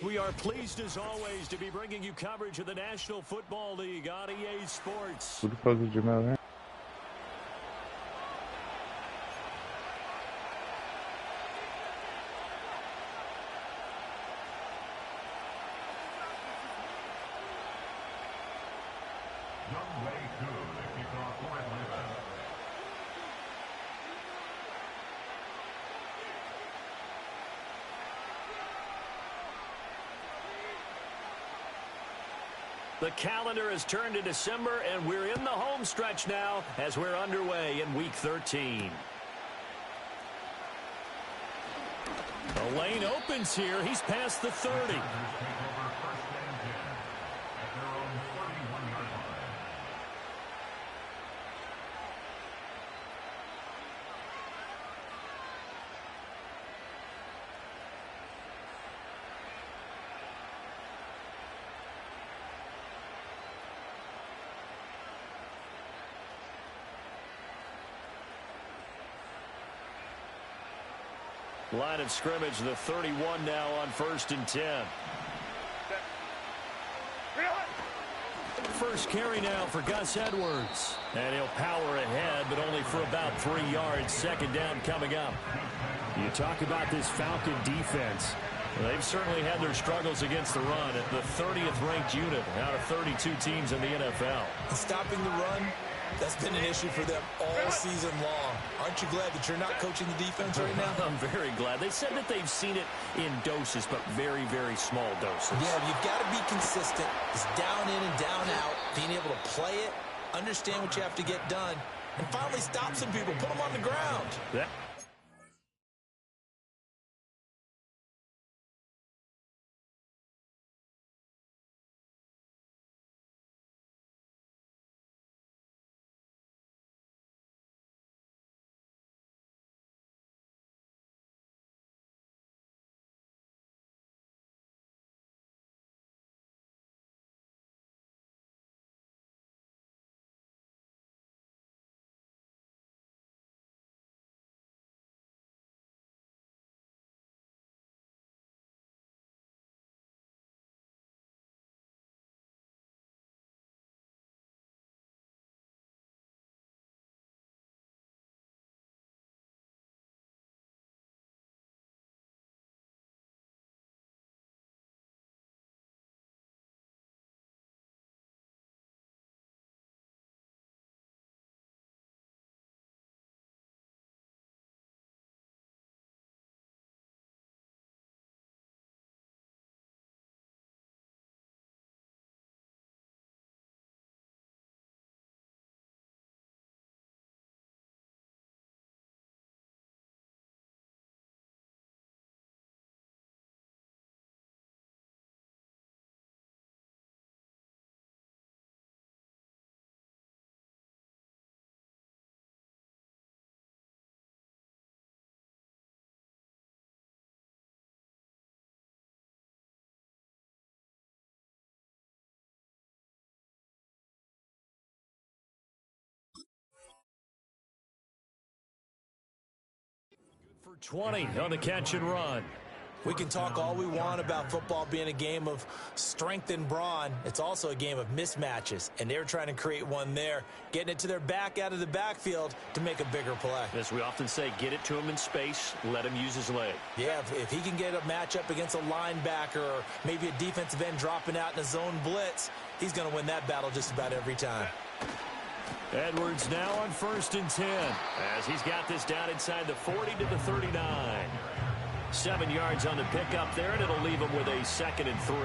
we are pleased as always to be bringing you coverage of the National Football League on EA Sports. Who the fuck is Jamal Harris? The calendar has turned to December, and we're in the home stretch now as we're underway in Week 13. The lane opens here. He's past the 30. Line of scrimmage, the 31 now on 1st and 10. First carry now for Gus Edwards. And he'll power ahead, but only for about 3 yards. Second down coming up. You talk about this Falcon defense. They've certainly had their struggles against the run at the 30th ranked unit out of 32 teams in the NFL. Stopping the run, that's been an issue for them all season long. Aren't you glad that you're not coaching the defense right now? I'm very glad. They said that they've seen it in doses, but very, very small doses. Yeah, you've got to be consistent. It's down in and down out, being able to play it, understand what you have to get done, and finally stop some people, put them on the ground. Yeah. For 20 on the catch and run. We can talk all we want about football being a game of strength and brawn. It's also a game of mismatches, and they're trying to create one there, getting it to their back out of the backfield to make a bigger play. As we often say, get it to him in space, let him use his leg. Yeah, if he can get a matchup against a linebacker or maybe a defensive end dropping out in a zone blitz, he's going to win that battle just about every time. Edwards now on 1st and 10 as he's got this down inside the 40 to the 39. 7 yards on the pickup there, and it'll leave him with a 2nd and 3.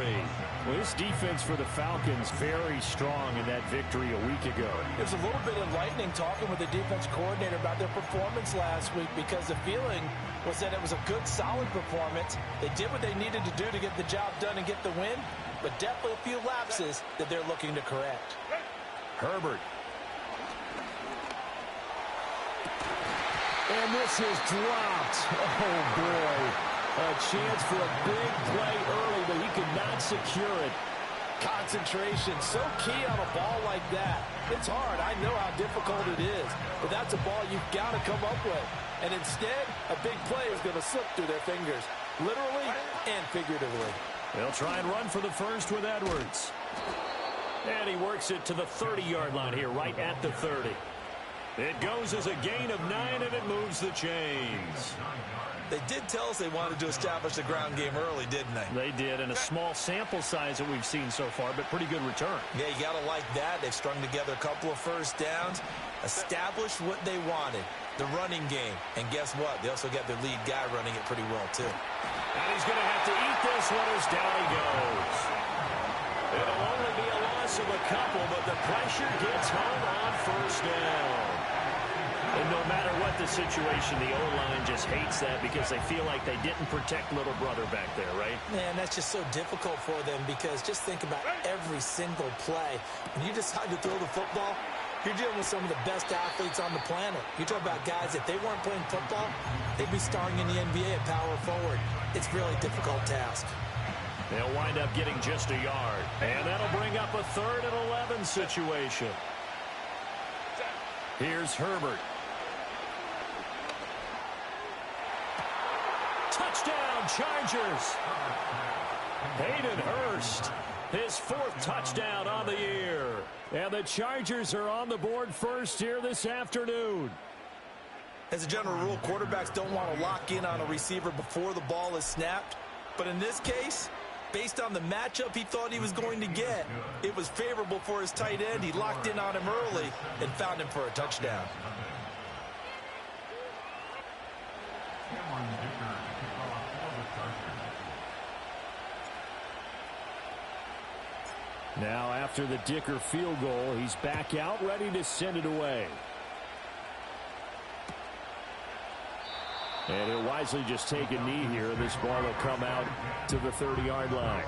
Well, this defense for the Falcons very strong in that victory a week ago. It was a little bit enlightening talking with the defense coordinator about their performance last week, because the feeling was that it was a good, solid performance. They did what they needed to do to get the job done and get the win, but definitely a few lapses that they're looking to correct. Herbert. And this is dropped. Oh, boy. A chance for a big play early, but he could not secure it. Concentration, so key on a ball like that. It's hard. I know how difficult it is, but that's a ball you've got to come up with. And instead, a big play is going to slip through their fingers, literally and figuratively. They'll try and run for the first with Edwards. And he works it to the 30-yard line here, right at the 30. It goes as a gain of 9, and it moves the chains. They did tell us they wanted to establish the ground game early, didn't they? They did, and a small sample size that we've seen so far, but pretty good return. Yeah, you got to like that. They've strung together a couple of first downs, established what they wanted, the running game. And guess what? They also got their lead guy running it pretty well, too. And he's going to have to eat this one as down he goes. It'll only be a loss of a couple, but the pressure gets home on first down. And no matter what the situation, the O-line just hates that because they feel like they didn't protect little brother back there, right? Man, that's just so difficult for them because just think about every single play. When you decide to throw the football, you're dealing with some of the best athletes on the planet. You talk about guys, if they weren't playing football, they'd be starring in the NBA at power forward. It's a really difficult task. They'll wind up getting just a yard. And that'll bring up a 3rd and 11 situation. Here's Herbert. Touchdown, Chargers. Hayden Hurst, his 4th touchdown on the year. And the Chargers are on the board first here this afternoon. As a general rule, quarterbacks don't want to lock in on a receiver before the ball is snapped. But in this case, based on the matchup he thought he was going to get, it was favorable for his tight end. He locked in on him early and found him for a touchdown. Now after the Dicker field goal, he's back out ready to send it away. And he'll wisely just take a knee here. This ball will come out to the 30-yard line.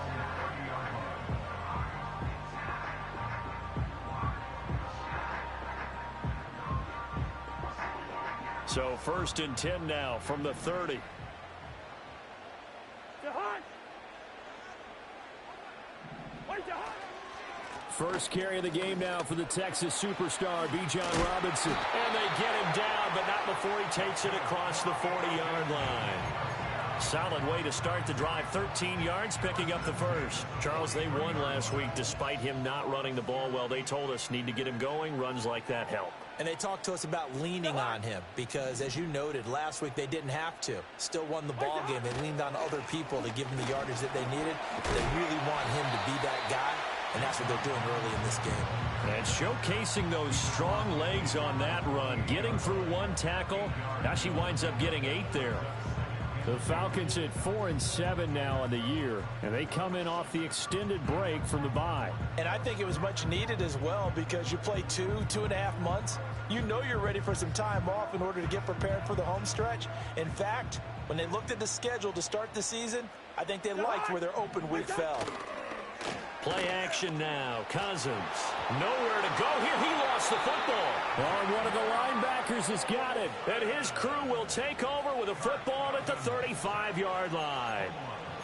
So 1st and 10 now from the 30. First carry of the game now for the Texas superstar, Bijan Robinson. And they get him down, but not before he takes it across the 40-yard line. Solid way to start the drive. 13 yards, picking up the first. Charles, they won last week despite him not running the ball well. They told us need to get him going. Runs like that help. And they talked to us about leaning on him because, as you noted, last week they didn't have to. Still won the ball game. They leaned on other people to give him the yardage that they needed. They really want him to be that guy. And that's what they're doing early in this game. And showcasing those strong legs on that run. Getting through 1 tackle. Now she winds up getting 8 there. The Falcons at 4-7 now on the year. And they come in off the extended break from the bye. And I think it was much needed as well because you play 2.5 months. You know you're ready for some time off in order to get prepared for the home stretch. In fact, when they looked at the schedule to start the season, I think they liked where their open week fell. Play action now. Cousins. Nowhere to go here. He lost the football. And one of the linebackers has got it. And his crew will take over with a football at the 35-yard line.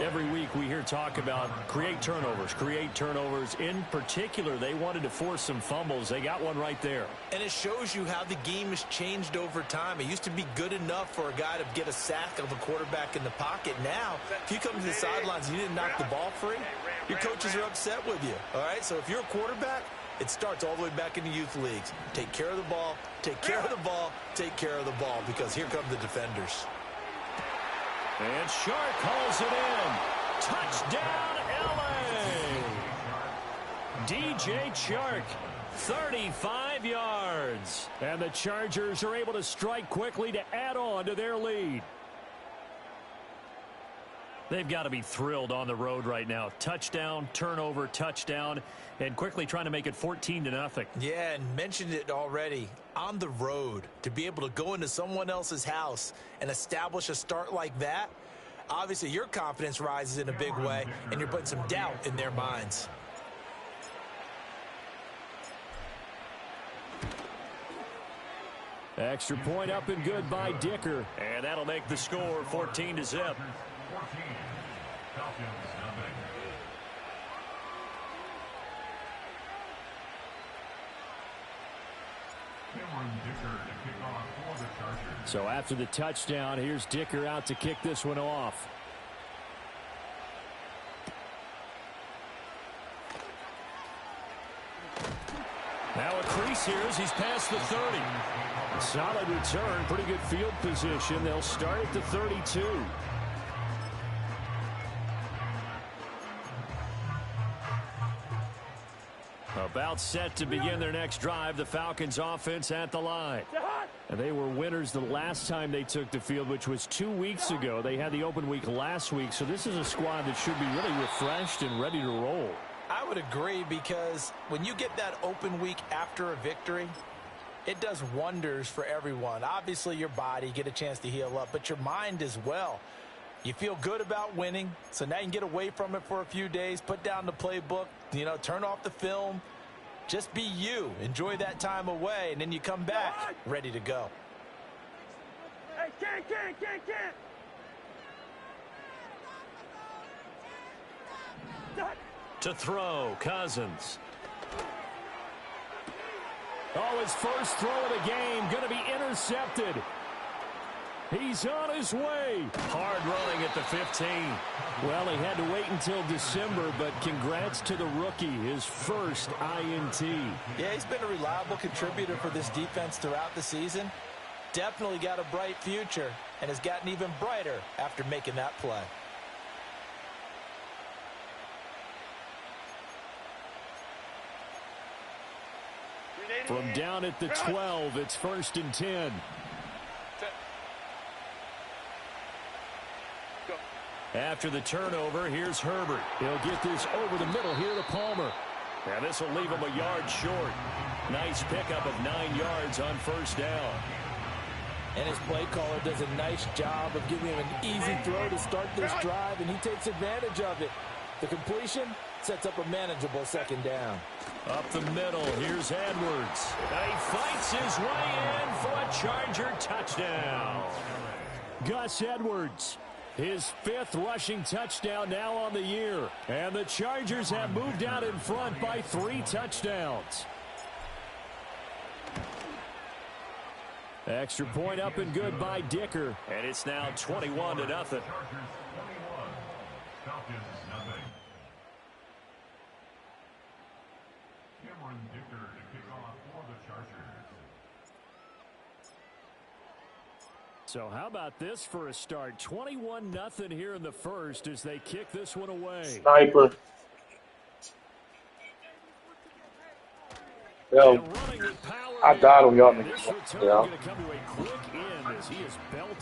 Every week we hear talk about create turnovers. In particular, they wanted to force some fumbles. They got one right there. And it shows you how the game has changed over time. It used to be good enough for a guy to get a sack of a quarterback in the pocket. Now, if you come to the sidelines and you didn't knock the ball free, your coaches are upset with you. All right, so if you're a quarterback, it starts all the way back in the youth leagues. Take care of the ball, take care of the ball, take care of the ball, because here come the defenders. And Shark calls it in. Touchdown, L.A. DJ Chark, 35 yards. And the Chargers are able to strike quickly to add on to their lead. They've got to be thrilled on the road right now. Touchdown, turnover, touchdown, and quickly trying to make it 14-0. Yeah, and mentioned it already. On the road, to be able to go into someone else's house and establish a start like that, obviously your confidence rises in a big way, and you're putting some doubt in their minds. Extra point up and good by Dicker. And that'll make the score 14-0. So after the touchdown, here's Dicker out to kick this one off. pass here as he's past the 30. Solid return, pretty good field position. They'll start at the 32. About set to begin their next drive, the Falcons offense at the line. And they were winners the last time they took the field, which was 2 weeks ago. They had the open week last week, so this is a squad that should be really refreshed and ready to roll. I would agree, because when you get that open week after a victory, it does wonders for everyone. Obviously, your body, get a chance to heal up, but your mind as well. You feel good about winning, so now you can get away from it for a few days, put down the playbook, turn off the film. Just be you. Enjoy that time away, and then you come back ready to go. Hey, can't. To throw, Cousins. Oh, his first throw of the game going to be intercepted. He's on his way. Hard running at the 15. Well, he had to wait until December, but congrats to the rookie, his first INT. Yeah, he's been a reliable contributor for this defense throughout the season. Definitely got a bright future and has gotten even brighter after making that play. From down at the 12, it's 1st and 10. After the turnover, here's Herbert. He'll get this over the middle here to Palmer. And this will leave him a yard short. Nice pickup of 9 yards on first down. And his play caller does a nice job of giving him an easy throw to start this drive, and he takes advantage of it. The completion sets up a manageable second down. Up the middle, here's Edwards. And he fights his way in for a Charger touchdown. Gus Edwards, his 5th rushing touchdown now on the year. And the Chargers have moved out in front by 3 touchdowns. Extra point up and good by Dicker. And it's now 21-0. So how about this for a start? 21-0 here in the first as they kick this one away. Sniper. Yo, I died on y'all niggas. Yeah.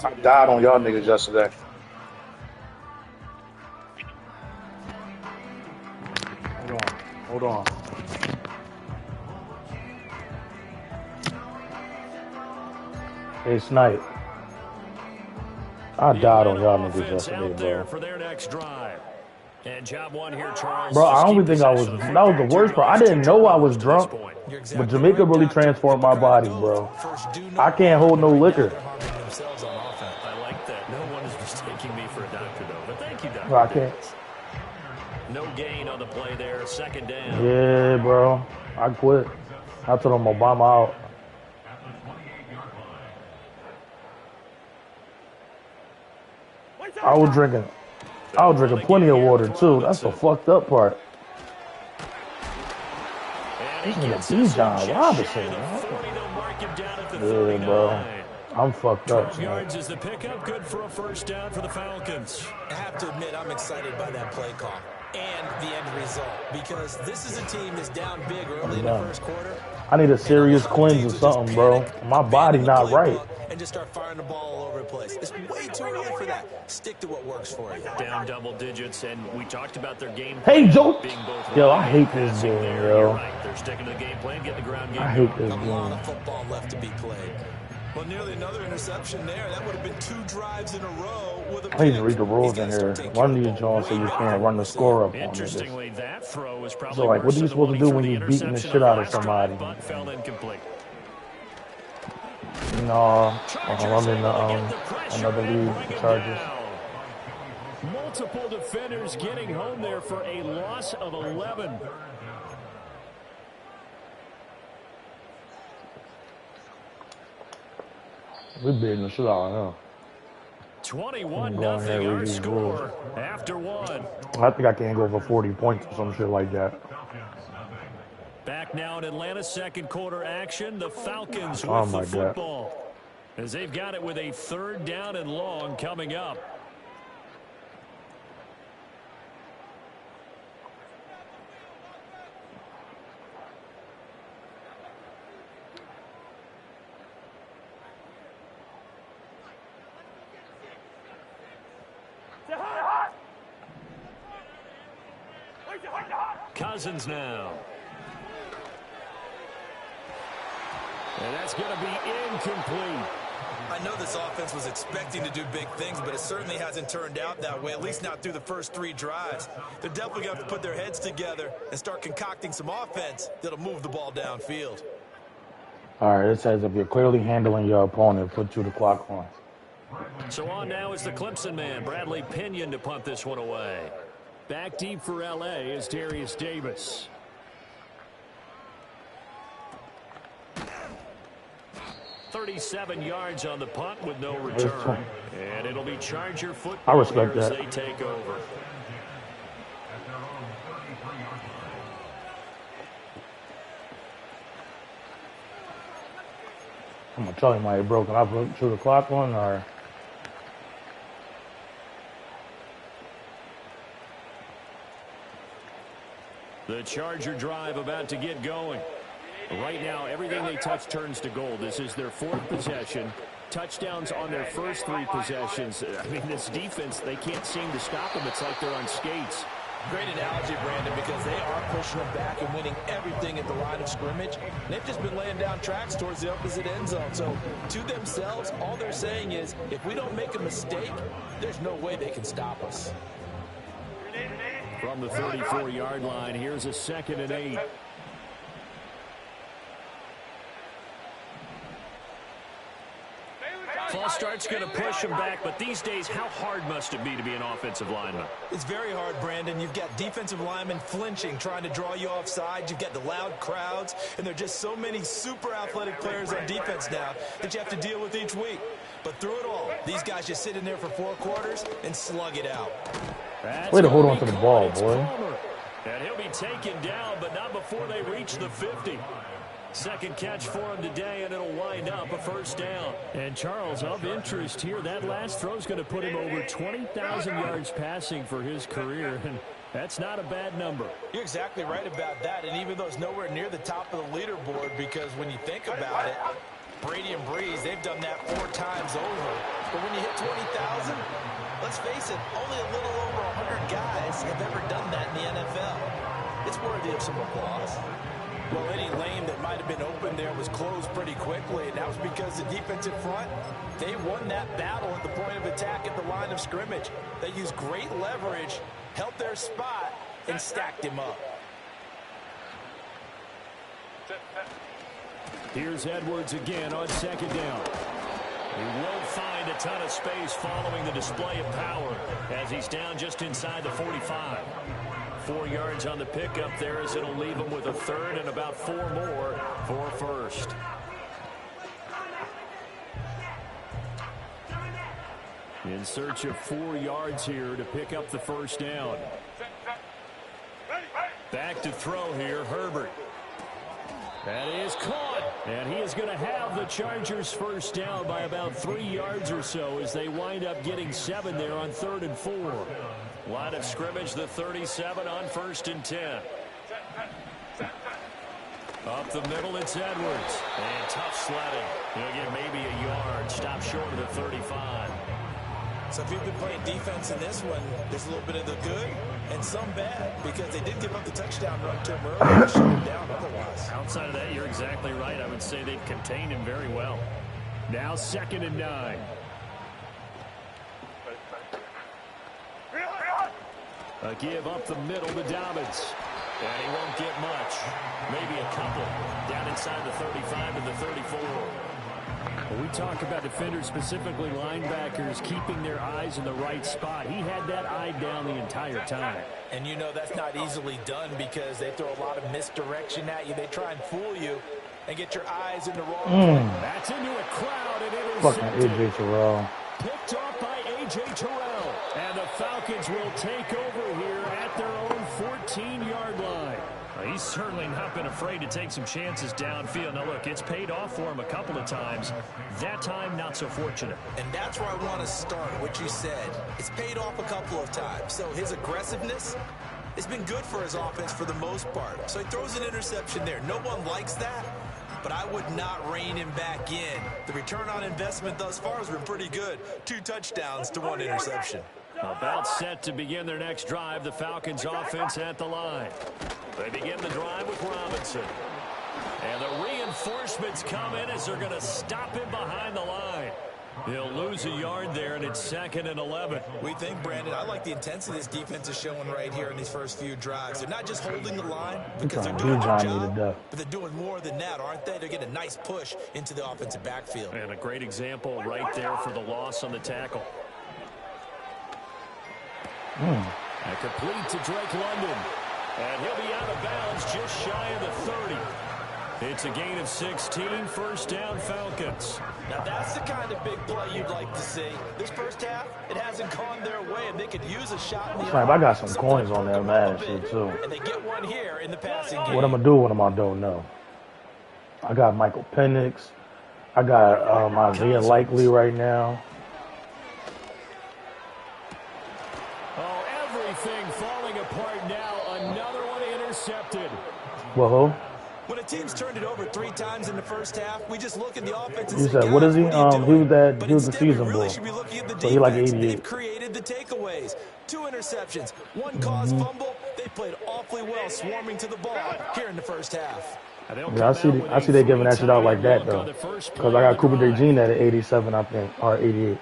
I died on y'all niggas yesterday. Hold on. Hey, Snipe. I died on y'all niggas yesterday, bro. For their next drive. And job one here, Charles. Bro, I don't even think I was. That was the worst part. I didn't know I was drunk, but Jamaica really transformed my body, bro. I can't hold no liquor. I like that. No one is mistaking me for a doctor, though. But thank you, doctor. Bro, I can't. No gain on the play there. Second down. Yeah, bro. I quit. I told him Obama out. I was drinking plenty of water too. That's the fucked up part. This is a Bijan Robinson, man. Yeah, bro. I'm fucked up. 12 yards is the pickup. Good for a first down for the Falcons. I have to admit, I'm excited by that play call and the end result, because this is a team that's down big early in the first quarter. I need a serious cleanse or something, bro. My body not right. And just start firing the ball all over the place. It's way too early for that. Stick to what works for you. Down double digits, and we talked about their game. Hey, Joe. Being both Yo, I hate this game, yo. Right. They're sticking to the game plan, getting the ground game. I hate this A lot game. of football left to be played. Well, nearly another interception there. That would have been 2 drives in a row with a I need to read the rules in here. One of these Jones say you can't run the score up on Interestingly, it. that throw was probably So, like, what are you supposed to do when you're beating the shit out of somebody? But fell incomplete. No, I'm in another league, the Chargers. Multiple defenders getting home there for a loss of 11. We're beating the shit out of him. 21-0 our score after one. I think I can go for 40 points or some shit like that. Back Back now in Atlanta's second quarter action. The Falcons Oh with my the God. football. As they've got it with a 3rd down and long coming up. Cousins now. And that's going to be incomplete. I know this offense was expecting to do big things, but it certainly hasn't turned out that way, at least not through the first 3 drives. They're definitely going to have to put their heads together and start concocting some offense that'll move the ball downfield. All right, it says if you're clearly handling your opponent, put you the clock on. So on now is the Clemson man, Bradley Pinion, to punt this one away. Back deep for L.A. is Darius Davis. $37 yards on the punt with no return. And it'll be Charger football. I respect as that. they take over. I'm going to tell him why it broke. Can I put you the clock on or? The Charger drive about to get going. Right now, everything they touch turns to gold. This is their 4th possession. Touchdowns on their first 3 possessions. I mean, this defense, they can't seem to stop them. It's like they're on skates. Great analogy, Brandon, because they are pushing them back and winning everything at the line of scrimmage. They've just been laying down tracks towards the opposite end zone. So, to themselves, all they're saying is, if we don't make a mistake, there's no way they can stop us. From the 34-yard line, here's a 2nd and 8. False start's going to push him back, but these days, how hard must it be to be an offensive lineman? It's very hard, Brandon. You've got defensive linemen flinching, trying to draw you offside. You've got the loud crowds, and there are just so many super athletic players on defense now that you have to deal with each week. But through it all, these guys just sit in there for 4 quarters and slug it out. Way to hold on to the ball, boy. And he'll be taken down, but not before they reach the 50. Second catch for him today, and it'll wind up a 1st down. And Charles, of interest here, that last throw is going to put him over 20,000 yards passing for his career, and that's not a bad number. You're exactly right about that, and even though it's nowhere near the top of the leaderboard, because when you think about it, Brady and Breeze, they've done that 4 times over. But when you hit 20,000, let's face it, only a little over 100 guys have ever done that in the NFL. It's worthy of some applause. Well, any lane that might have been open there was closed pretty quickly, and that was because the defensive front, they won that battle at the point of attack at the line of scrimmage. They used great leverage, held their spot, and stacked him up. Here's Edwards again on 2nd down. He won't find a ton of space following the display of power as he's down just inside the 45. 4 yards on the pickup there as it'll leave him with a 3rd and about 4 more for a 1st. In search of 4 yards here to pick up the 1st down. Back to throw here, Herbert. That is caught, and he is going to have the Chargers 1st down by about 3 yards or so as they wind up getting 7 there on 3rd and 4. Line of scrimmage, the 37 on 1st and 10. Up the middle, it's Edwards. And tough sledding. He'll get maybe a yard. Stop short of the 35. So if you've been playing defense in this one, there's a little bit of the good and some bad, because they did give up the touchdown run to him earlier to shut him down otherwise. Outside of that, you're exactly right. I would say they've contained him very well. Now 2nd and 9. A give up the middle to Dobbins. And he won't get much. Maybe a couple. Down inside the 35 to the 34. When we talk about defenders, specifically linebackers, keeping their eyes in the right spot. He had that eye down the entire time. And you know that's not easily done because they throw a lot of misdirection at you. They try and fool you and get your eyes in the wrong place. That's into a crowd, and it is Fucking AJ Terrell. picked off by A.J. Terrell. And the Falcons will take over here at their own 14-yard line. He's certainly not been afraid to take some chances downfield. Now, look, it's paid off for him a couple of times. That time, not so fortunate. And that's where I want to start, what you said. It's paid off a couple of times. So his aggressiveness has been good for his offense for the most part. So he throws an interception there. No one likes that, but I would not rein him back in. The return on investment thus far has been pretty good. 2 touchdowns to 1 interception. About set to begin their next drive. The Falcons offense at the line. They begin the drive with Robinson. And the reinforcements come in as they're going to stop him behind the line. He'll lose a yard there, and it's 2nd and 11. We think, Brandon, I like the intensity this defense is showing right here in these first few drives. They're not just holding the line because they're doing their job, but they're doing more than that, aren't they? They're getting a nice push into the offensive backfield. And a great example right there for the loss on the tackle. And complete to Drake London. And he'll be out of bounds just shy of the 30. It's a gain of 16, first down Falcons. Now that's the kind of big play you'd like to see. This first half, it hasn't gone their way, and they could use a shot in the I got some coins on that man shit too. And they get one here in the passing game. What I'm gonna do with them, I don't know. I got Michael Penix. I got Isaiah Likely right now. Oh, everything falling apart now. Another one intercepted. Whoa. When a team's turned it over 3 times in the first half, we just look at the offense and You say, said, what is he? He was the season boy. So he like 88. They've created the takeaways. 2 interceptions, 1 caused fumble. They played awfully well swarming to the ball here in the first half. Yeah, I see they giving that shit out like that, though. Because I got Cooper DeJean at 87, I think, or 88.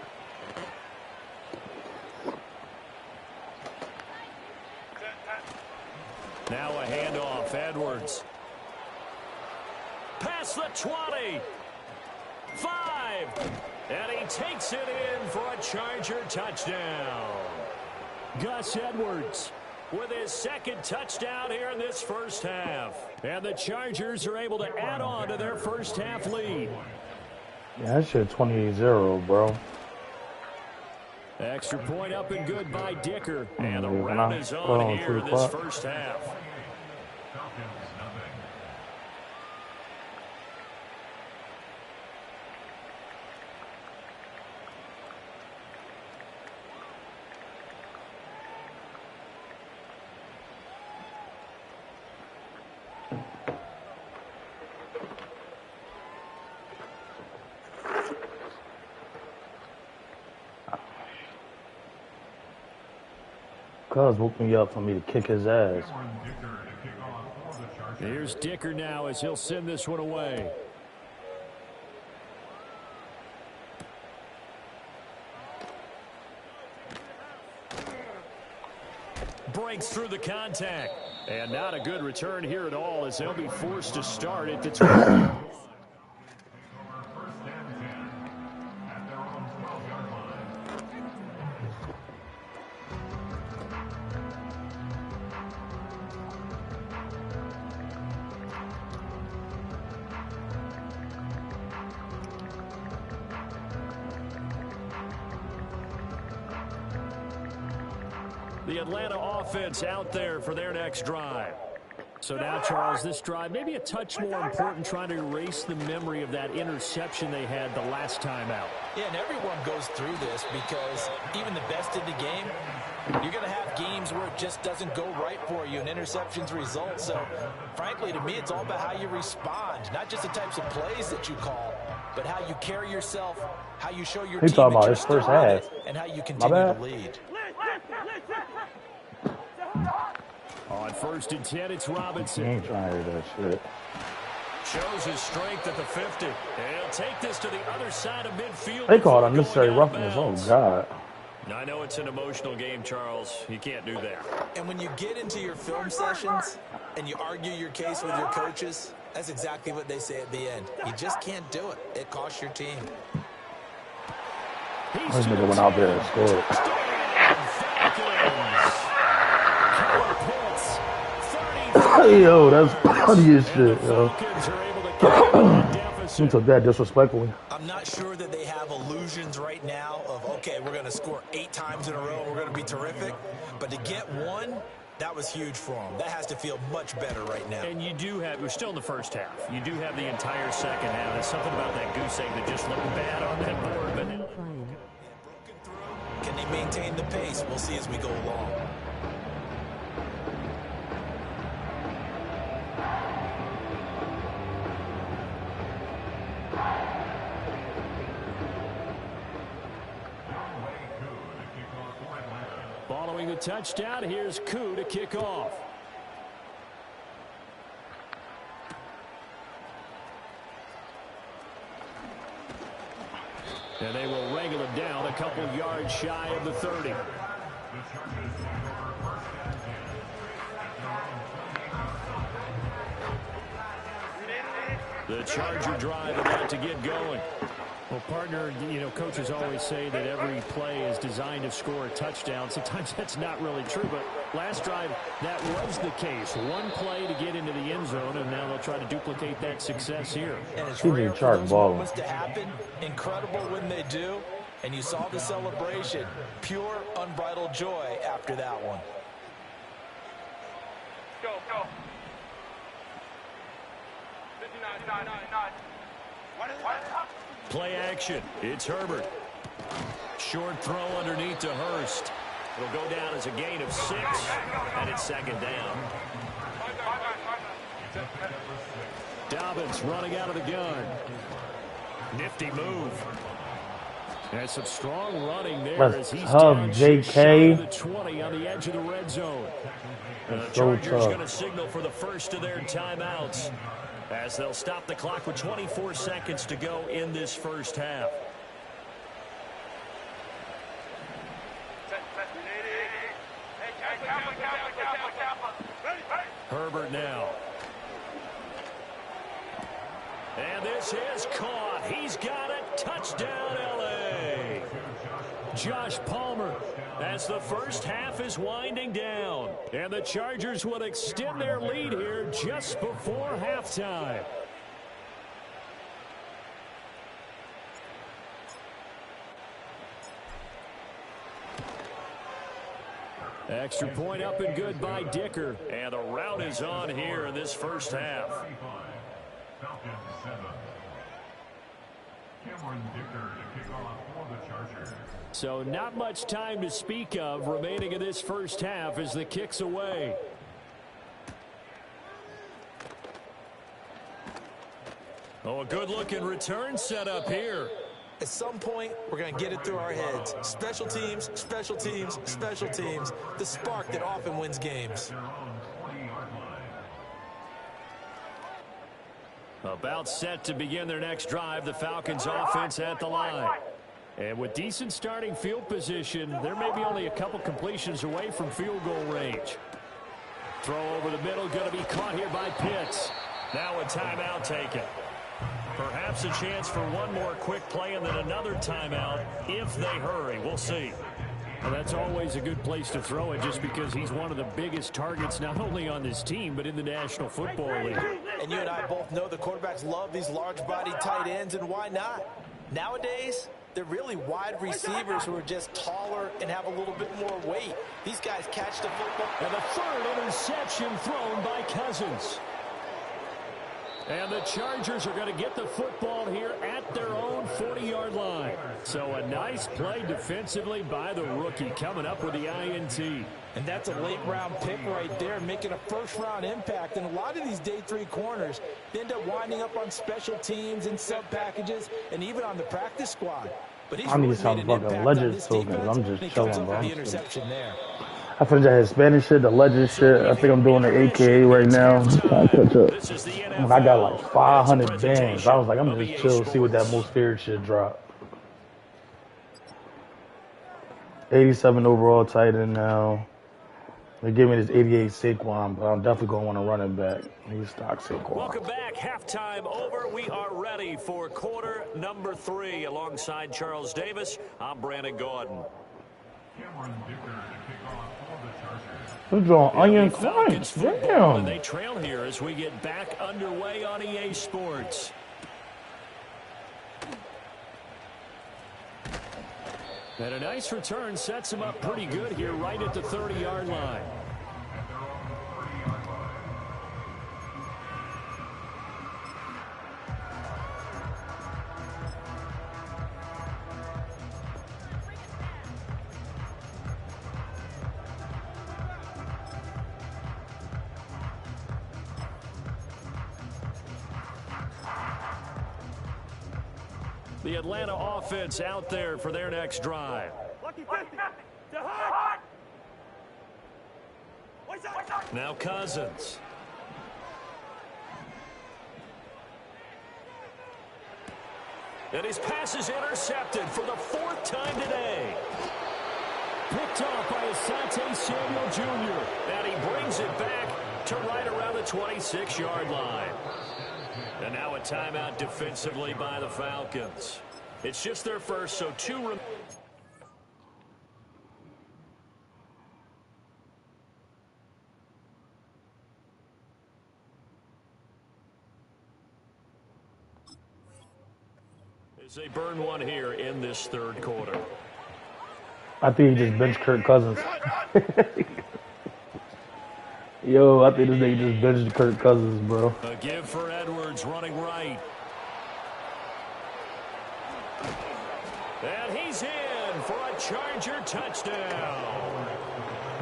Now a handoff, Edwards. Past the 20. 5. And he takes it in for a Charger touchdown. Gus Edwards with his 2nd touchdown here in this first half. And the Chargers are able to add on to their first half lead. Yeah, that shit 28-0, bro. Extra point up and good by Dicker. And the round is on here this first half. Cuz woke me up for me to kick his ass. Here's Dicker now as he'll send this one away. Breaks through the contact. And not a good return here at all as they'll be forced to start at the 20. The Atlanta offense out there for their next drive. So now, Charles, this drive may be a touch more important, trying to erase the memory of that interception they had the last time out. Yeah, and everyone goes through this because even the best in the game, you're going to have games where it just doesn't go right for you and interceptions result. So, frankly, to me, it's all about how you respond, not just the types of plays that you call, but how you carry yourself, how you show your team talking about that his first half. and how you continue to lead. On 1st and 10, it's Robinson. I ain't trying to hear that shit. Shows his strength at the 50. And he'll take this to the other side of midfield. They called unnecessary roughness. Oh, God. I know it's an emotional game, Charles. You can't do that. And when you get into your film sessions and you argue your case with your coaches, that's exactly what they say at the end. You just can't do it. It costs your team. This nigga went out there and scored. Yo, that's funny as shit, yo. Madison. He took that disrespectfully. I'm not sure that they have illusions right now of, okay, we're going to score 8 times in a row. We're going to be terrific. But to get one, that was huge for them. That has to feel much better right now. And you do have, we're still in the first half. You do have the entire second half. There's something about that goose egg that just looked bad on that board. But can they maintain the pace? We'll see as we go along. Following the touchdown, here's Koo to kick off. And they will wrangle him down a couple yards shy of the 30. The Charger drive about to get going. Well, partner, you know, coaches always say that every play is designed to score a touchdown. Sometimes that's not really true, but last drive, that was the case. One play to get into the end zone, and now they'll try to duplicate that success here. And it's rare for those moments to happen. Incredible when they do. And you saw the celebration. Pure, unbridled joy after that one. Go, go. 59. Play action. It's Herbert. Short throw underneath to Hurst. It'll go down as a gain of 6, and it's second down. Dobbins running out of the gun. Nifty move. And some strong running there That's as he's tough, down JK. shy of the 20 on the edge of the red zone. The so Chargers tough. going to signal for the first of their timeouts as they'll stop the clock with 24 seconds to go in this first half. Herbert now. And this is caught. He's got it. Touchdown, L.A. Josh Palmer as the first half is winding down. And the Chargers will extend their lead here just before halftime. Extra point up and good by Dicker. And the route is on here in this first half. So not much time to speak of remaining in this first half as the kick's away. Oh, a good-looking return set up here. At some point, we're going to get it through our heads. Special teams, special teams, special teams. The spark that often wins games. About set to begin their next drive, the Falcons offense at the line. And with decent starting field position, there may be only a couple completions away from field goal range. Throw over the middle, going to be caught here by Pitts. Now a timeout taken. Perhaps a chance for one more quick play and then another timeout if they hurry. We'll see. Well, that's always a good place to throw it just because he's one of the biggest targets not only on this team but in the National Football League. And you and I both know the quarterbacks love these large-body tight ends, and why not? Nowadays, they're really wide receivers who are just taller and have a little bit more weight. These guys catch the football. And the third interception thrown by Cousins. And the Chargers are going to get the football here at their own 40-yard line. So a nice play defensively by the rookie coming up with the INT. And that's a late-round pick right there, making a first-round impact. And a lot of these day 3 corners end up winding up on special teams and sub-packages and even on the practice squad. But he's I need really some made an fucking impact on legend this tokens. defense, I'm and just he chilling, comes up bro. with the interception there. I finished that Hispanic shit, the legend shit. I think I'm doing the AKA right now. I catch up. When I got like 500 bands, I was like, I'm just chill, see what that most feared shit drop. 87 overall tight end now. They give me this 88 Saquon, but I'm definitely going to want to run it back. He's stock Saquon. Welcome back. Halftime over. We are ready for quarter number 3. Alongside Charles Davis, I'm Brandon Gordon. Who's drawing onion Falcons crunch? football, and Damn. they trail here as we get back underway on EA Sports. And a nice return sets him up pretty good here right at the 30-yard line. The Atlanta offense out there for their next drive. Now Cousins. And his pass is intercepted for the 4th time today. Picked off by Asante Samuel Jr. And he brings it back to right around the 26-yard line. And now a timeout defensively by the Falcons. It's just their first, so 2 as they burn one here in this 3rd quarter. I think he just benched Kirk Cousins. Yo, I think this nigga just benched Kirk Cousins, bro. A give for Edwards running right. And he's in for a Charger touchdown.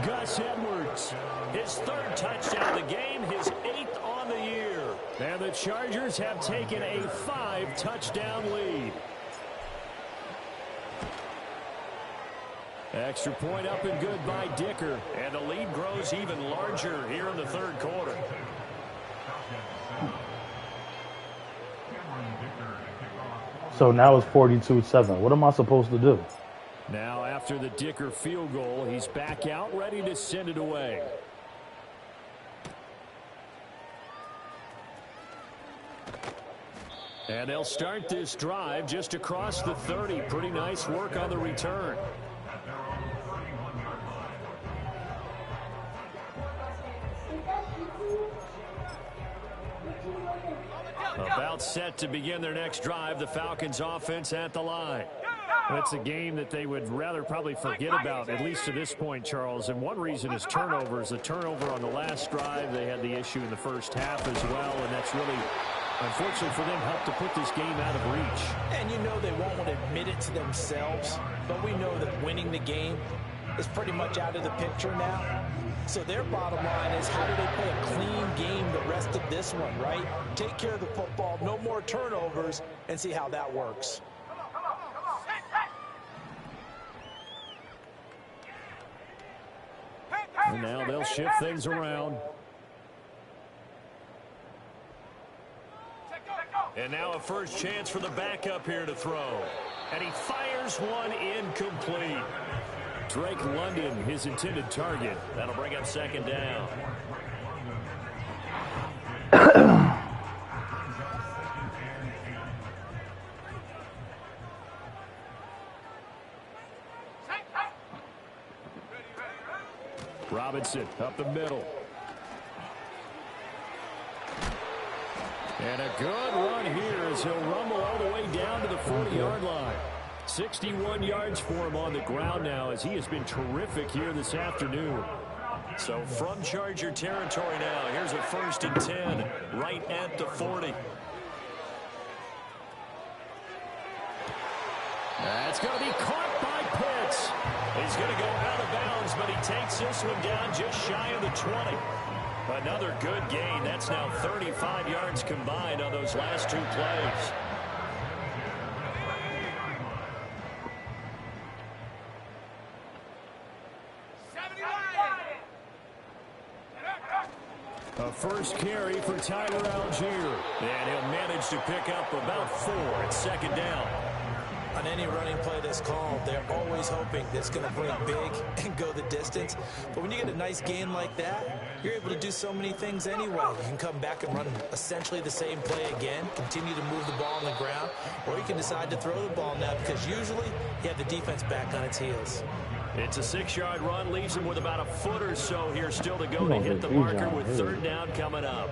Gus Edwards, his 3rd touchdown of the game, his 8th on the year. And the Chargers have taken a 5-touchdown lead. Extra point up and good by Dicker. And the lead grows even larger here in the 3rd quarter. So now it's 42-7. What am I supposed to do? Now after the Dicker field goal, he's back out ready to send it away. And they'll start this drive just across the 30. Pretty nice work on the return. About set to begin their next drive, the Falcons offense at the line. It's a game that they would rather probably forget about, at least to this point, Charles. And one reason is turnovers. The turnover on the last drive, they had the issue in the first half as well, and that's really, unfortunately for them, helped to put this game out of reach. And you know they won't want to admit it to themselves, but we know that winning the game is pretty much out of the picture now. So their bottom line is, how do they play a clean game the rest of this one, right? Take care of the football, no more turnovers, and see how that works. And now they'll shift things around. And now a first chance for the backup here to throw. And he fires one incomplete. Drake London, his intended target. That'll bring up 2nd down. Robinson up the middle. And a good run here as he'll rumble all the way down to the 40-yard line. 61 yards for him on the ground now, as he has been terrific here this afternoon. So from Charger territory now, here's a 1st and 10 right at the 40. That's going to be caught by Pitts. He's going to go out of bounds, but he takes this one down just shy of the 20. Another good gain. That's now 35 yards combined on those last 2 plays. A first carry for Tyler Algier. And he'll manage to pick up about 4 at 2nd down. On any running play that's called, they're always hoping that it's going to bring big and go the distance. But when you get a nice gain like that, you're able to do so many things anyway. You can come back and run essentially the same play again, continue to move the ball on the ground, or you can decide to throw the ball now because usually you have the defense back on its heels. It's a 6-yard run, leaves him with about a foot or so here still to go to hit the marker with 3rd down coming up.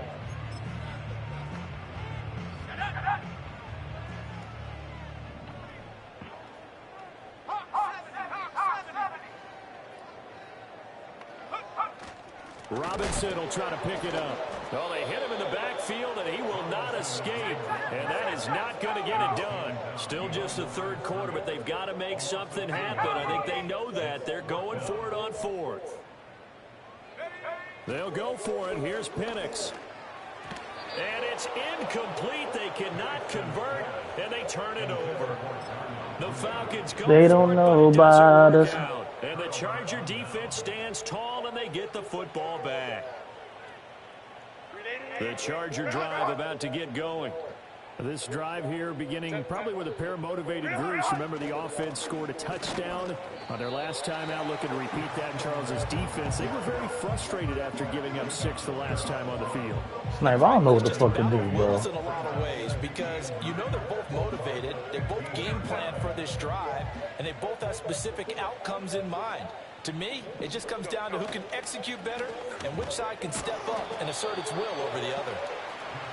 Robinson will try to pick it up. Well, they hit him in the backfield, and he will not escape. And that is not going to get it done. Still just the third quarter, but they've got to make something happen. I think they know that. They're going for it on fourth. They'll go for it. Here's Penix. And it's incomplete. They cannot convert, and they turn it over. The Falcons go They don't know about us. And the Charger defense stands tall, and they get the football back. The Charger drive about to get going. This drive here beginning probably with a pair of motivated groups. Remember, the offense scored a touchdown on their last time out, looking to repeat that in Charles's defense. They were very frustrated after giving up 6 the last time on the field. Snipe, I don't know what the fuck to do, bro. In a lot of ways, because you know they're both motivated, they both game plan for this drive, and they both have specific outcomes in mind. To me, it just comes down to who can execute better and which side can step up and assert its will over the other.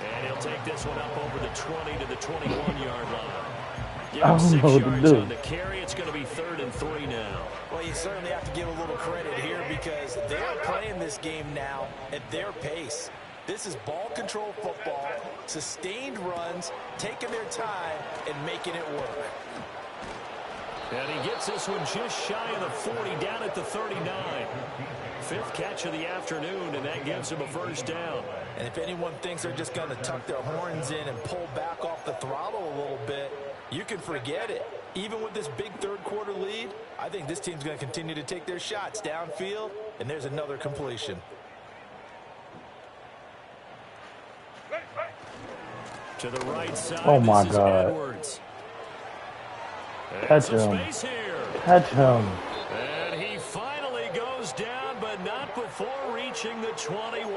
And he'll take this one up over the 20 to the 21-yard line. I don't know what to do. On the carry, it's going to be 3rd and 3 now. Well, you certainly have to give a little credit here because they're playing this game now at their pace. This is ball control football, sustained runs, taking their time, and making it work. And he gets this one just shy of the 40, down at the 39. 5th catch of the afternoon, and that gives him a first down. And if anyone thinks they're just going to tuck their horns in and pull back off the throttle a little bit, you can forget it. Even with this big third-quarter lead, I think this team's going to continue to take their shots downfield, and there's another completion. To the right side, Oh, my this is God. Edwards. Catch him. Catch him. And he finally goes down, but not before reaching the 21.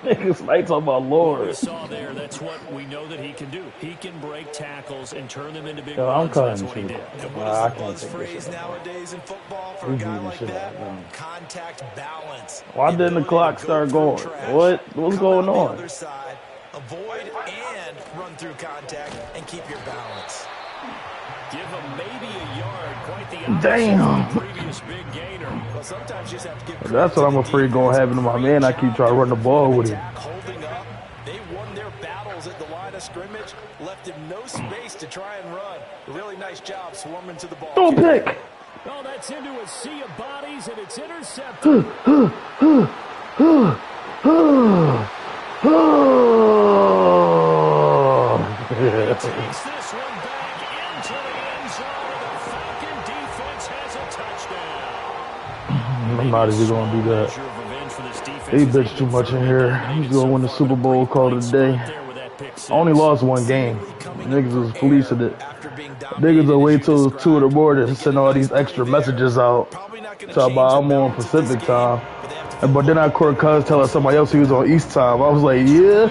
Niggas lights on my We lord. saw there, that's what we know that he can do. He can break tackles and turn them into big Yo, I'm runs. That's cutting what he you. did. And Nah, what I is the can't buzz take this phrase shit. nowadays in football for We a beat guy the like shit out that? of them. Contact balance. Why The didn't the ability clock to go start through going? trash, What's come going out the on? other side, avoid and run through contact and keep your balance. Give him maybe a yard, quite the opposite Damn. from the previous big gainer. Well, sometimes you just have to give That's what I'm afraid gonna happen to my man. I keep trying to run the ball with him. holding up. They won their battles at the line of scrimmage, left him no space to try and run. A really nice job swarming to the ball. Don't pick. Oh, that's into a sea of bodies, and it's intercepted. Takes this one back into the end zone, and the Falcon defense has a touchdown. I'm not even gonna do that. Measure of revenge for this defense. They bitch too much in here. He's gonna win the Super Bowl, call it a day. I only lost one game. Niggas was policing it. Niggas will wait till 2 in the morning and send all these extra messages out. Talk about I'm on Pacific time. But then I caught Cuz telling somebody else he was on East time. I was like, yeah.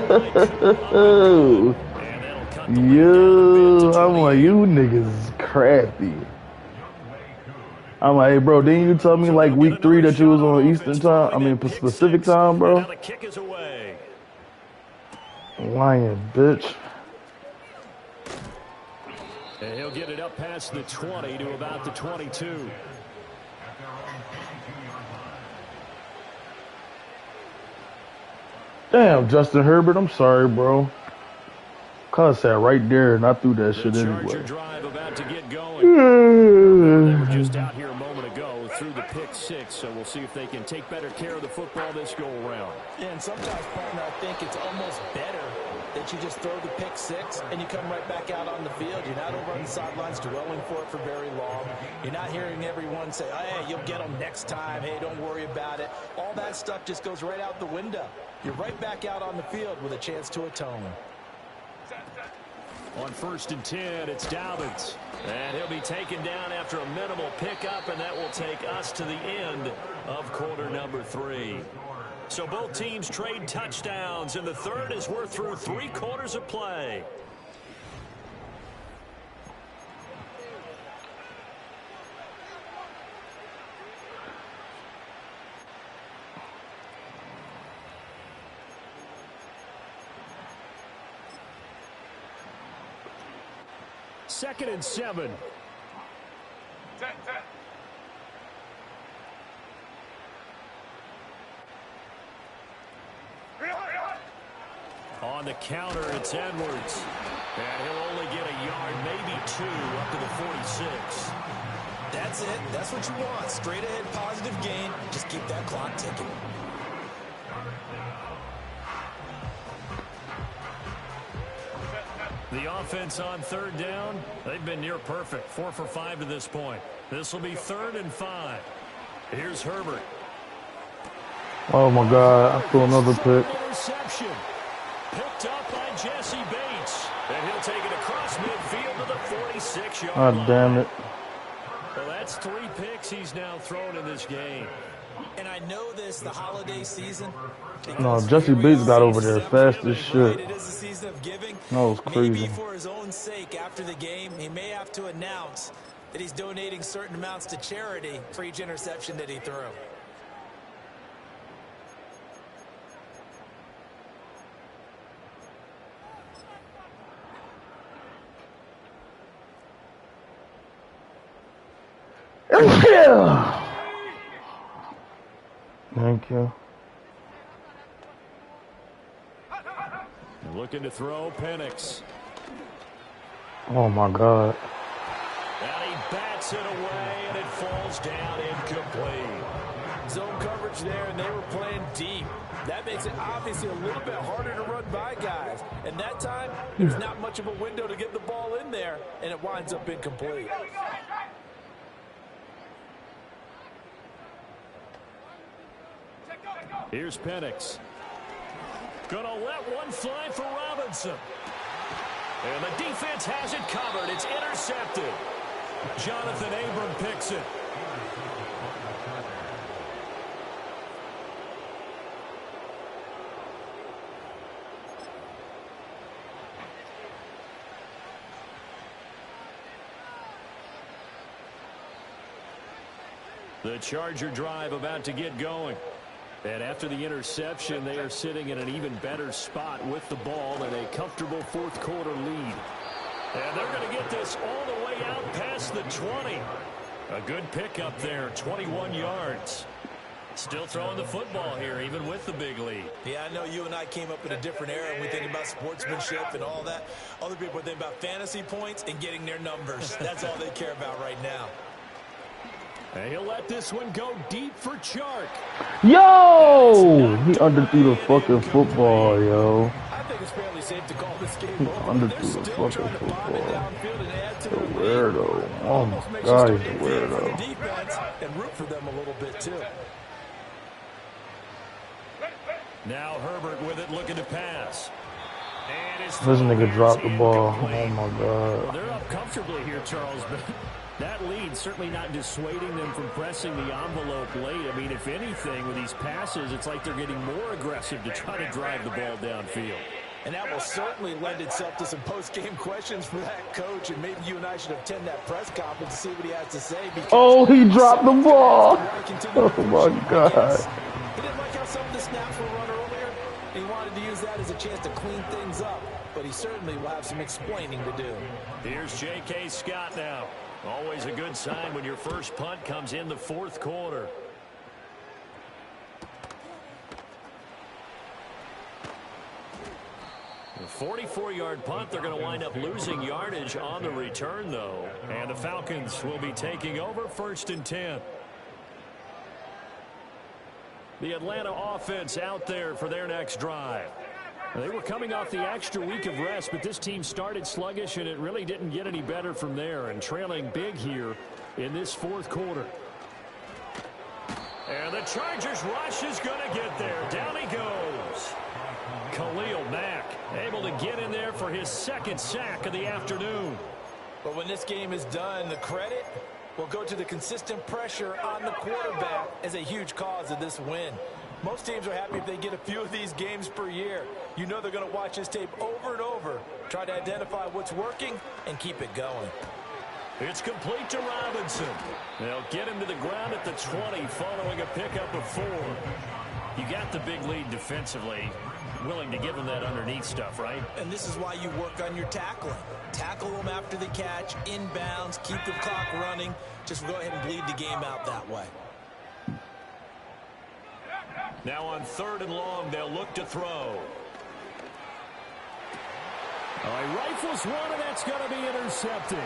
I'm like, you niggas is crafty. I'm like, hey, bro, didn't you tell me like week 3 that you was on Eastern time? I mean, Pacific time, bro? Now the kick is away. Lying, bitch. And he'll get it up past the 20 to about the 22. Damn, Justin Herbert, I'm sorry, bro. Cuz sat right there and I threw that shit Charger anyway. drive about to get going. They were just out here a moment ago through the pick 6, so we'll see if they can take better care of the football this go around. Yeah, and sometimes, partner, I think it's almost better that you just throw the pick 6 and you come right back out on the field. You're not over on the sidelines dwelling for it for very long. You're not hearing everyone say, hey, you'll get them next time. Hey, don't worry about it. All that stuff just goes right out the window. You're right back out on the field with a chance to atone. On 1st and 10, it's Dobbins. And he'll be taken down after a minimal pickup, and that will take us to the end of quarter number 3. So both teams trade touchdowns, and the third as we're through 3 quarters of play. Second and 7. on the counter, it's Edwards. And he'll only get a yard, maybe 2, up to the 46. That's it. That's what you want. Straight ahead, positive gain. Just keep that clock ticking. The offense on third down, they've been near perfect. 4 for 5 to this point. This will be 3rd and 5. Here's Herbert. Oh, my God. I threw another pick. Reception. Picked up by Jesse Bates. And he'll take it across midfield to the 46-yard line. God damn it. Well, that's 3 picks he's now thrown in this game. And I know this, the holiday season. No, Jesse Bates got over there fast as shit. It is a season of giving. That was crazy. Maybe for his own sake, after the game, he may have to announce that he's donating certain amounts to charity for each interception that he threw. Thank you. Looking to throw, Penix. Oh, my God. And he bats it away, and it falls down incomplete. Zone coverage there, and they were playing deep. That makes it obviously a little bit harder to run by guys. And that time, there's not much of a window to get the ball in there, and it winds up incomplete. Here's Penix. Gonna let one fly for Robinson. And the defense has it covered. It's intercepted. Jonathan Abram picks it. The Charger drive about to get going. And after the interception, they are sitting in an even better spot with the ball and a comfortable fourth quarter lead. And they're going to get this all the way out past the 20. A good pickup there, 21 yards. Still throwing the football here, even with the big lead. Yeah, I know you and I came up in a different era, and we think about sportsmanship and all that. Other people think about fantasy points and getting their numbers. That's all they care about right now. And he'll let this one go deep for Chark. Yo! He underthrew the fucking football, yo. I think it's fairly safe to call this game over. Underthrew the fucking football. The weirdo. Oh my God, he's a weirdo. Defense and root for them a little bit too. Now Herbert with it, looking to pass. And This nigga dropped the ball. Oh my Well, God. they're up comfortably here, Charles, but that lead certainly not dissuading them from pressing the envelope late. I mean, if anything, with these passes, it's like they're getting more aggressive to try to drive the ball downfield. And that will certainly lend itself to some post-game questions for that coach, and maybe you and I should attend that press conference to see what he has to say. Oh, he dropped the ball. Oh my God. He didn't like how some of the snaps were run earlier. He wanted to use that as a chance to clean things up, but he certainly will have some explaining to do. Here's J.K. Scott now. Always a good sign when your first punt comes in the fourth quarter. A 44-yard punt. They're going to wind up losing yardage on the return, though. And the Falcons will be taking over 1st and 10. The Atlanta offense out there for their next drive. They were coming off the extra week of rest, but this team started sluggish, and it really didn't get any better from there, and trailing big here in this fourth quarter. And the Chargers rush is going to get there. Down he goes. Khalil Mack able to get in there for his second sack of the afternoon. But when this game is done, the credit will go to the consistent pressure on the quarterback as a huge cause of this win. Most teams are happy if they get a few of these games per year. You know they're going to watch this tape over and over, try to identify what's working, and keep it going. It's complete to Robinson. They'll get him to the ground at the 20 following a pickup of 4. You got the big lead defensively. Willing to give him that underneath stuff, right? And this is why you work on your tackling. Tackle them after the catch, inbounds, keep the clock running. Just go ahead and bleed the game out that way. Now on 3rd and long, they'll look to throw. He rifles one, and that's going to be intercepted.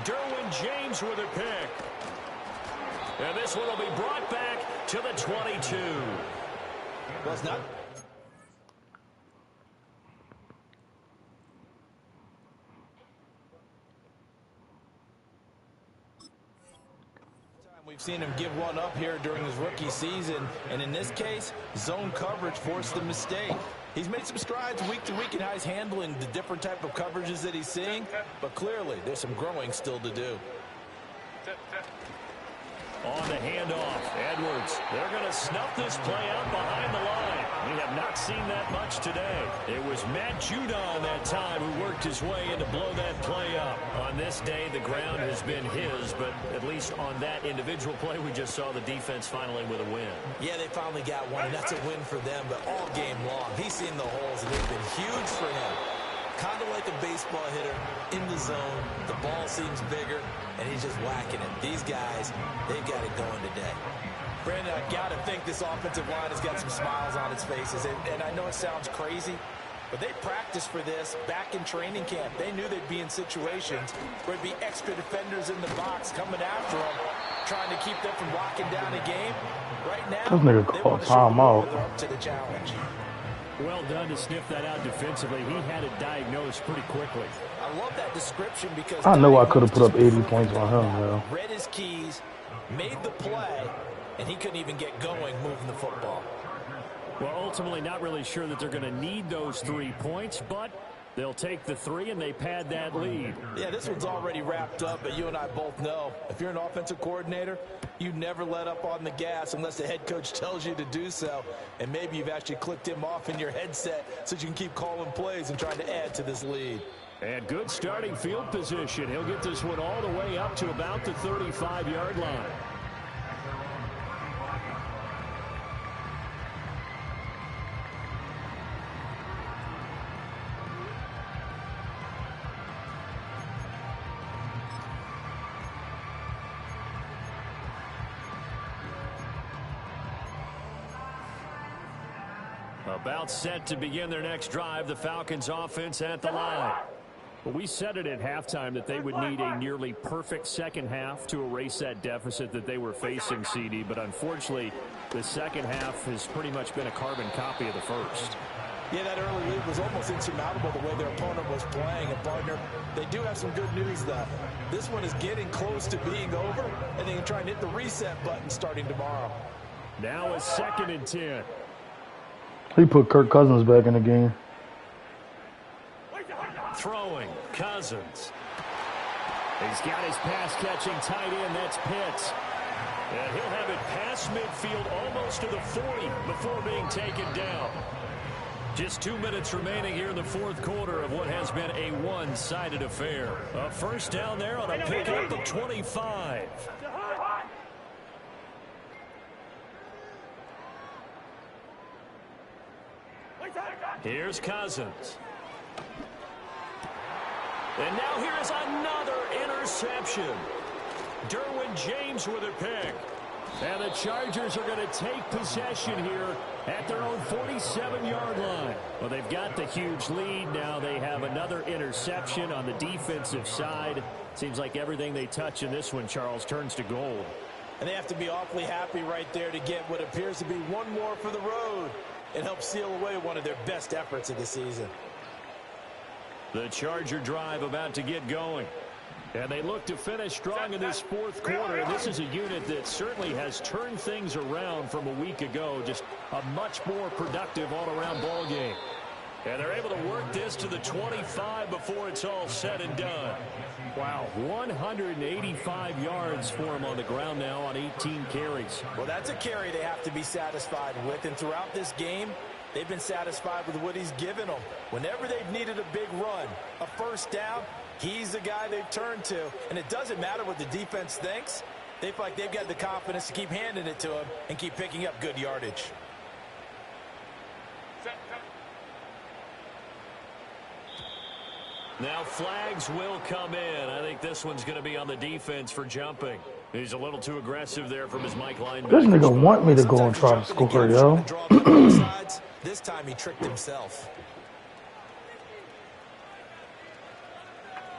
Derwin James with a pick. And this one will be brought back to the 22. Was not. We've seen him give one up here during his rookie season, and in this case, zone coverage forced the mistake. He's made some strides week to week in how he's handling the different type of coverages that he's seeing, but clearly there's some growing still to do. On the handoff, Edwards. They're going to snuff this play out behind the line. We have not seen that much today. It was Matt Judon that time who worked his way in to blow that play up. On this day, the ground has been his, but at least on that individual play, we just saw the defense finally with a win. Yeah, they finally got one, and that's a win for them, but all game long, he's seen the holes, and they've been huge for him. Kind of like a baseball hitter in the zone. The ball seems bigger, and he's just whacking it. These guys, they've got it going today. Brandon, I got to think this offensive line has got some smiles on its faces. And I know it sounds crazy, but they practiced for this back in training camp. They knew they'd be in situations where there'd be extra defenders in the box coming after them, trying to keep them from locking down a game. Right now, this nigga they called want to show timeout. they're up to the challenge. Well done to sniff that out defensively. He had it diagnosed pretty quickly. I love that description because I know I could have put up 80 points on him, yo. read his keys, made the play, and he couldn't even get going moving the football. Well, ultimately not really sure that they're going to need those 3 points, but they'll take the 3 and they pad that lead. Yeah, this one's already wrapped up, but you and I both know if you're an offensive coordinator, you never let up on the gas unless the head coach tells you to do so. And maybe you've actually clicked him off in your headset so you can keep calling plays and trying to add to this lead. And good starting field position. He'll get this one all the way up to about the 35-yard line. About set to begin their next drive, the Falcons offense at the line. Well, we said it at halftime that they would need a nearly perfect second half to erase that deficit that they were facing, CD. But unfortunately, the second half has pretty much been a carbon copy of the first. Yeah, that early lead was almost insurmountable the way their opponent was playing. And, partner, they do have some good news, though. This one is getting close to being over, and they can try and hit the reset button starting tomorrow. Now a 2nd and 10. He put Kirk Cousins back in the game. Throwing, Cousins. He's got his pass-catching tight end. That's Pitts. And he'll have it past midfield almost to the 40 before being taken down. Just 2 minutes remaining here in the fourth quarter of what has been a one-sided affair. A first down there on a pickup of 25. Here's Cousins. And now here is another interception. Derwin James with a pick. And the Chargers are going to take possession here at their own 47-yard line. Well, they've got the huge lead. Now they have another interception on the defensive side. Seems like everything they touch in this one, Charles, turns to gold. And they have to be awfully happy right there to get what appears to be one more for the road. It helps seal away one of their best efforts of the season. The Charger drive about to get going. And they look to finish strong in this fourth quarter. And this is a unit that certainly has turned things around from a week ago. Just a much more productive all-around ball game. And they're able to work this to the 25 before it's all said and done. Wow, 185 yards for him on the ground now on 18 carries. Well, that's a carry they have to be satisfied with. And throughout this game, they've been satisfied with what he's given them. Whenever they've needed a big run, a first down, he's the guy they've turned to. And it doesn't matter what the defense thinks. They feel like they've got the confidence to keep handing it to him and keep picking up good yardage. Now flags will come in. I think this one's going to be on the defense for jumping. He's a little too aggressive there from his Mike linebacker. This nigga want me to go and try to score, yo. This time he tricked himself.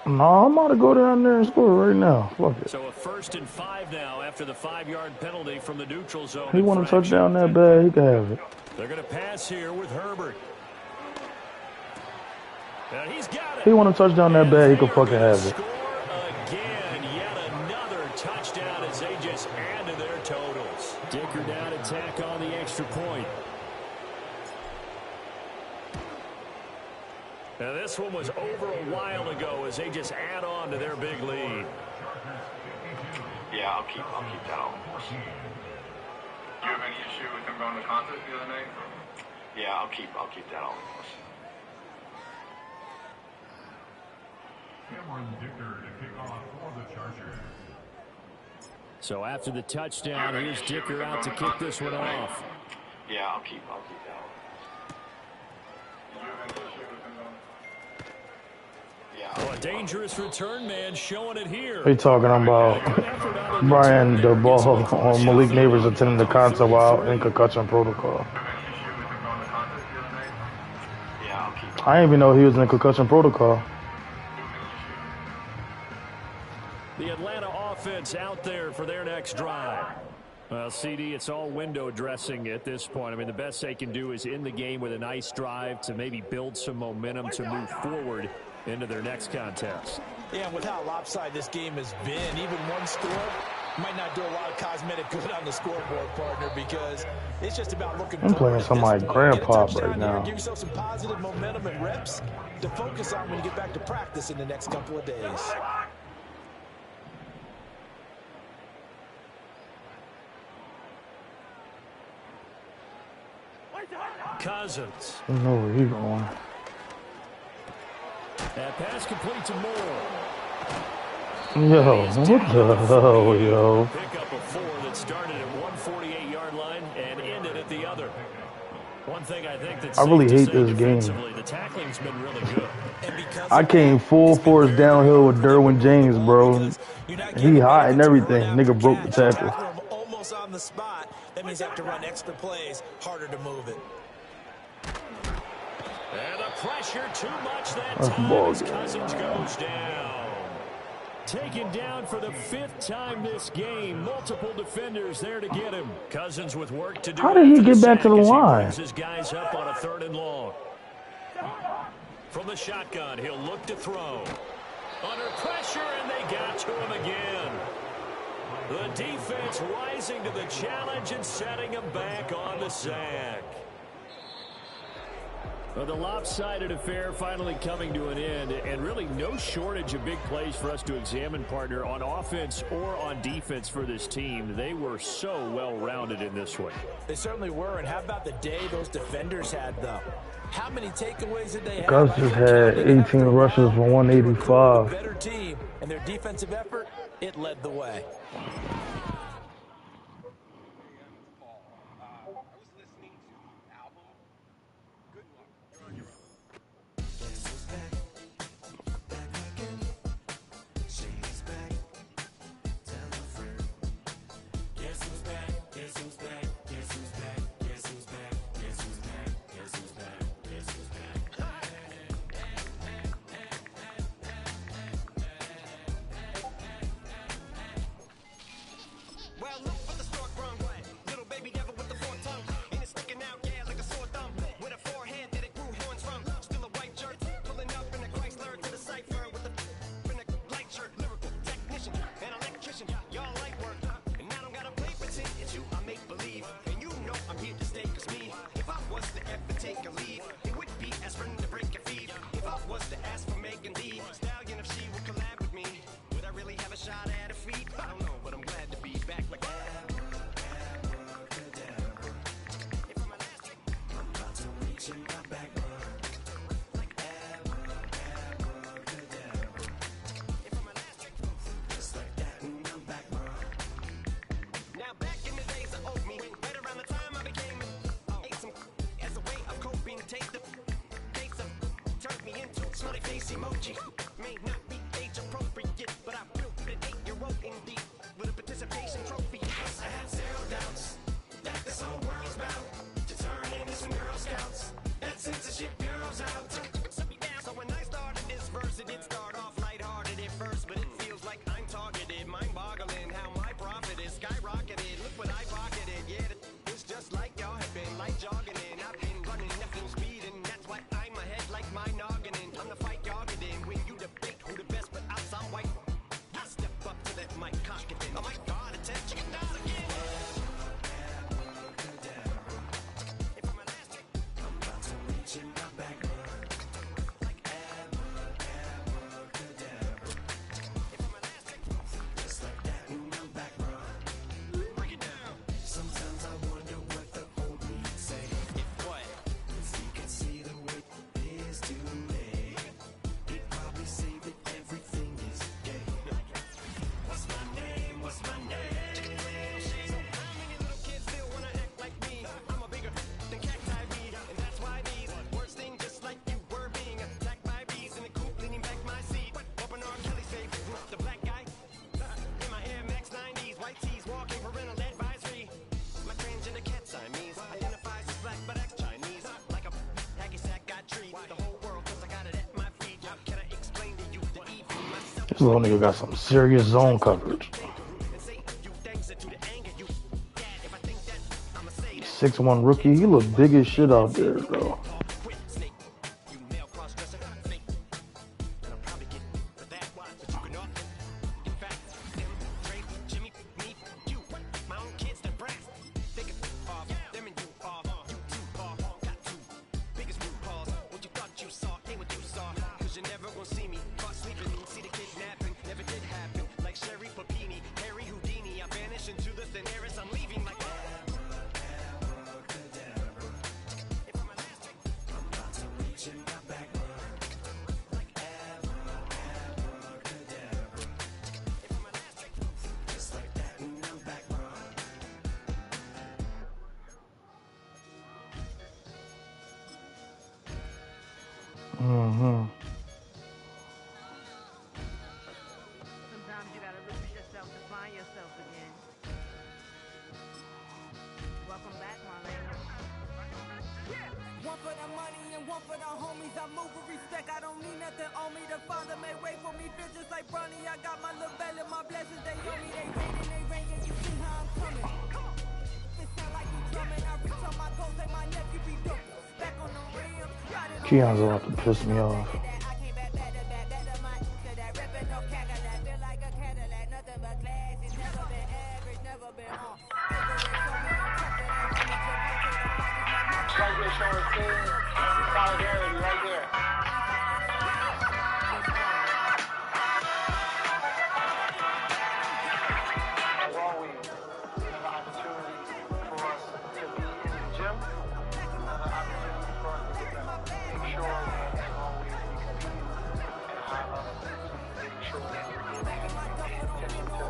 No, I'm about to go down there and score right now. Fuck it. So a 1st and 5 now after the 5-yard penalty from the neutral zone. He want to touch down that bad, he can have it. They're going to pass here with Herbert. And he's got it. He want to touch down that bad, he can fucking have it. Score again, yet another touchdown as they just add to their totals. Dicker down to tack on the extra point. Now this one was over a while ago as they just add on to their big lead. Yeah, I'll keep that on. Do you have any issue with him going to contest the other night? Yeah, I'll keep that on. So after the touchdown, here's Dicker out to kick this one off. Yeah, I'll keep that on. Oh, a dangerous return man showing it here. They talking about Brian DeBall on Malik Neighbors attending the concert while in concussion protocol. I didn't even know he was in concussion protocol. The Atlanta offense out there for their next drive. Well, CD, it's all window dressing at this point. I mean, the best they can do is in the game with a nice drive to maybe build some momentum to move forward into their next contest. Yeah, and with how lopsided this game has been, even one score might not do a lot of cosmetic good on the scoreboard, partner, because it's just about looking I'm playing forward some at this like point. grandpa Get a touchdown right here, now. give yourself some positive momentum and reps to focus on when you get back to practice in the next couple of days. Cousins. I don't know where he's going. That pass complete to Moore. Yo, what the hell, yo? Pick up a 4 that started at 148-yard line and ended at the other. One thing I think that's I really safe hate to say this game. defensively, the tackling's been really good. I came full force downhill with Derwin James, bro. He hot and everything. Nigga broke the tackle. Almost on the spot. That means you have to run extra plays, harder to move it. And the pressure too much that That's time ball as game. Cousins goes down. Taken down for the 5th time this game. Multiple defenders there to get him. Cousins with work to do. How did he after get back sack to the as he line? brings his guys up on a 3rd and long. From the shotgun, he'll look to throw. Under pressure, and they got to him again. The defense rising to the challenge and setting him back on the sack. Well, the lopsided affair finally coming to an end, and really no shortage of big plays for us to examine, partner, on offense or on defense for this team. They were so well-rounded in this one. They certainly were, and how about the day those defenders had, though? How many takeaways did they have? Gus just had 18 rushes for 185. Better team, and their defensive effort, it led the way. Emoji may not be age appropriate, but I built an 8-year-old indeed with a participation trophy. I have 0 doubts that this whole world's about to turn into some Girl Scouts. That sense of This little nigga got some serious zone coverage. 6'1" rookie. He look big as shit out there, though. Mm-hmm. Sometimes you gotta lose yourself to find yourself again. Welcome back, Marlena. One for the money and one for the homies. I move with respect. I don't need nothing on me. The Father may wait for me. Feel just like Bronny. I got my little belly, my blessings. They on me. They rain and they rain. And you see how I'm coming. It sound like you drumming. I reach on my goals. Say my nephew be dope. Back on the rim. Keon's about to piss me off. Solidarity right there. As always, another opportunity for us to be in the gym, another opportunity for us to make sure that, as always, we compete at a high level, making sure that we're paying attention to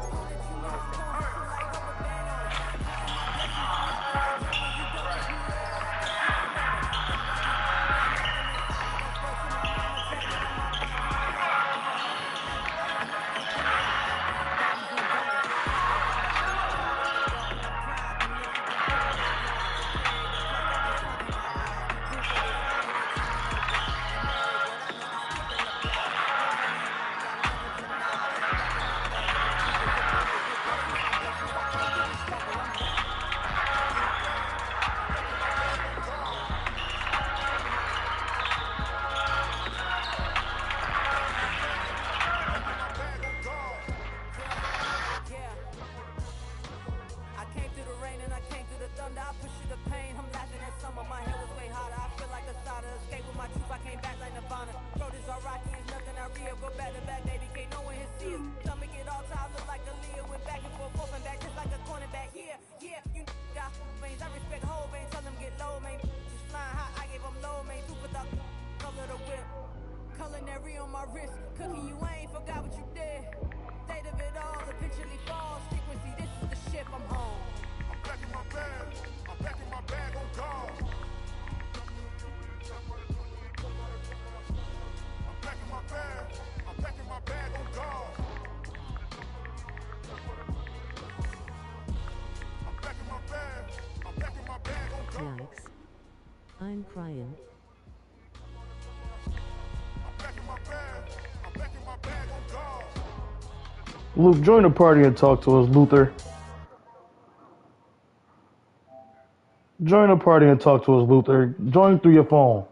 culinary on my wrist. Cooking, you ain't forgot what you did. State of it all, eventually falls. Frequency, this is the ship, I'm home. I'm packing my bag. I'm packing my bag on guard. I'm packing my bag. I'm packing my bag on guard. I'm packing my bag. I'm packing my bag on guard. Yikes. I'm crying. Luke, join the party and talk to us, Luther. Join the party and talk to us, Luther. Join through your phone.